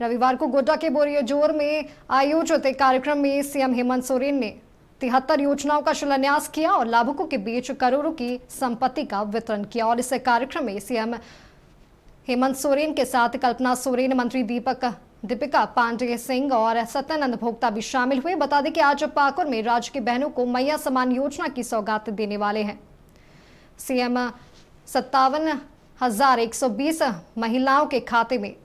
रविवार को गोड्डा के बोरियोजोर में आयोजित एक कार्यक्रम में सीएम हेमंत सोरेन ने 73 योजनाओं का शिलान्यास किया और लाभुकों के बीच करोड़ों की संपत्ति का वितरण किया। और इस कार्यक्रम में सीएम हेमंत सोरेन के साथ कल्पना सोरेन, मंत्री दीपिका पांडेय सिंह और सत्यानंद भोक्ता भी शामिल हुए। बता दें कि आज पाकुर में राज्य की बहनों को मैया समान योजना की सौगात देने वाले हैं। सीएम 57,120 महिलाओं के खाते में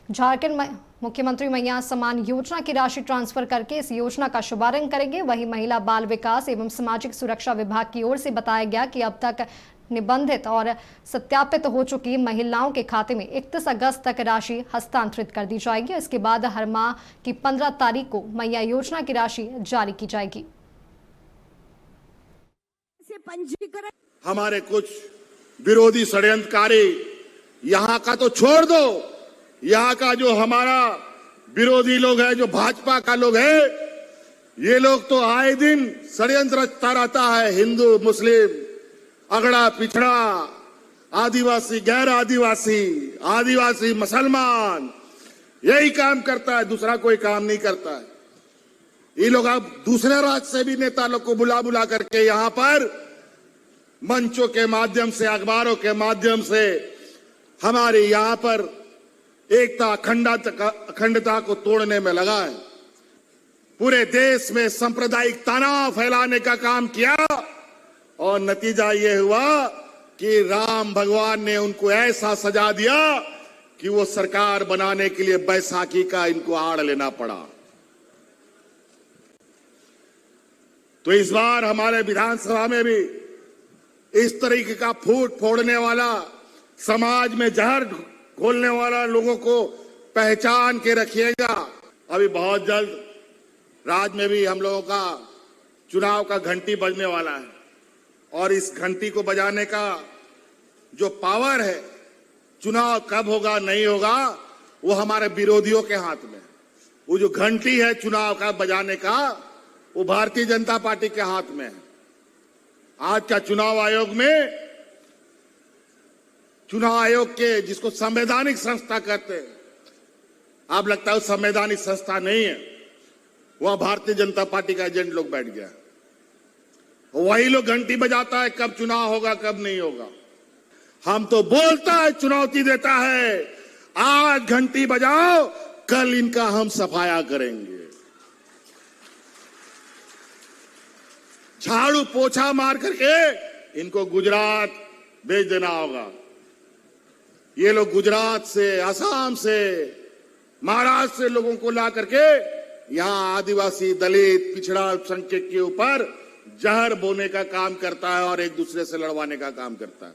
झारखंड मुख्यमंत्री मैया समान योजना की राशि ट्रांसफर करके इस योजना का शुभारंभ करेंगे। वहीं महिला बाल विकास एवं सामाजिक सुरक्षा विभाग की ओर से बताया गया कि अब तक निबंधित और सत्यापित हो चुकी महिलाओं के खाते में 31 अगस्त तक राशि हस्तांतरित कर दी जाएगी। इसके बाद हर माह की 15 तारीख को मैया योजना की राशि जारी की जाएगी। हमारे कुछ विरोधी षड्यंत्रकारी, यहाँ का तो छोड़ दो, यहाँ का जो हमारा विरोधी लोग है, जो भाजपा का लोग है, ये लोग तो आए दिन षड्यंत्र रचता रहता है। हिंदू मुस्लिम, अगड़ा पिछड़ा, आदिवासी गैर आदिवासी, आदिवासी मुसलमान, यही काम करता है, दूसरा कोई काम नहीं करता है। ये लोग अब दूसरे राज्य से भी नेता लोग को बुला बुला करके यहाँ पर मंचों के माध्यम से, अखबारों के माध्यम से हमारे यहाँ पर एकता अखंडता को तोड़ने में लगा है। पूरे देश में सांप्रदायिक तनाव फैलाने का काम किया और नतीजा ये हुआ कि राम भगवान ने उनको ऐसा सजा दिया कि वो सरकार बनाने के लिए बैसाखी का इनको आड़ लेना पड़ा। तो इस बार हमारे विधानसभा में भी इस तरीके का फूट फोड़ने वाला, समाज में जहर घोलने वाला लोगों को पहचान के रखिएगा। अभी बहुत जल्द राज्य में भी हम लोगों का चुनाव का घंटी बजने वाला है और इस घंटी को बजाने का जो पावर है, चुनाव कब होगा नहीं होगा वो हमारे विरोधियों के हाथ में। वो जो घंटी है चुनाव का बजाने का, वो भारतीय जनता पार्टी के हाथ में है। आज का चुनाव आयोग में, चुनाव आयोग के जिसको संवैधानिक संस्था कहते हैं, आप लगता है वो संवैधानिक संस्था नहीं है, वह भारतीय जनता पार्टी का एजेंट लोग बैठ गया। वही लोग घंटी बजाता है कब चुनाव होगा कब नहीं होगा। हम तो बोलता है, चुनौती देता है, आज घंटी बजाओ, कल इनका हम सफाया करेंगे। झाड़ू पोछा मार करके इनको गुजरात भेज देना होगा। ये लोग गुजरात से, असम से, महाराष्ट्र से लोगों को ला करके यहाँ आदिवासी, दलित, पिछड़ा अल्पसंख्यक के ऊपर जहर बोने का काम करता है और एक दूसरे से लड़वाने का काम करता है।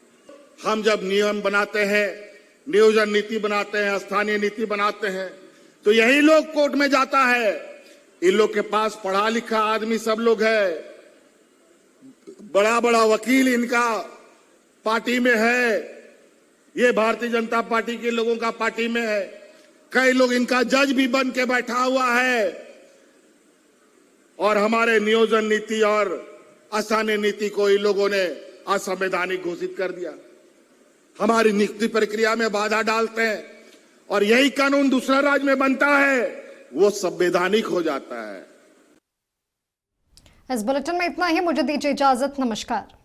हम जब नियम बनाते हैं, नियोजन नीति बनाते हैं, स्थानीय नीति बनाते हैं, तो यही लोग कोर्ट में जाता है। इन लोग के पास पढ़ा लिखा आदमी सब लोग है, बड़ा बड़ा वकील इनका पार्टी में है, ये भारतीय जनता पार्टी के लोगों का पार्टी में है। कई लोग इनका जज भी बन के बैठा हुआ है और हमारे नियोजन नीति और स्थानीय नीति को इन लोगों ने असंवैधानिक घोषित कर दिया। हमारी नियुक्ति प्रक्रिया में बाधा डालते हैं और यही कानून दूसरा राज्य में बनता है, वो संवैधानिक हो जाता है। इस बुलेटिन में इतना ही। मुझे दीजिए इजाजत। नमस्कार।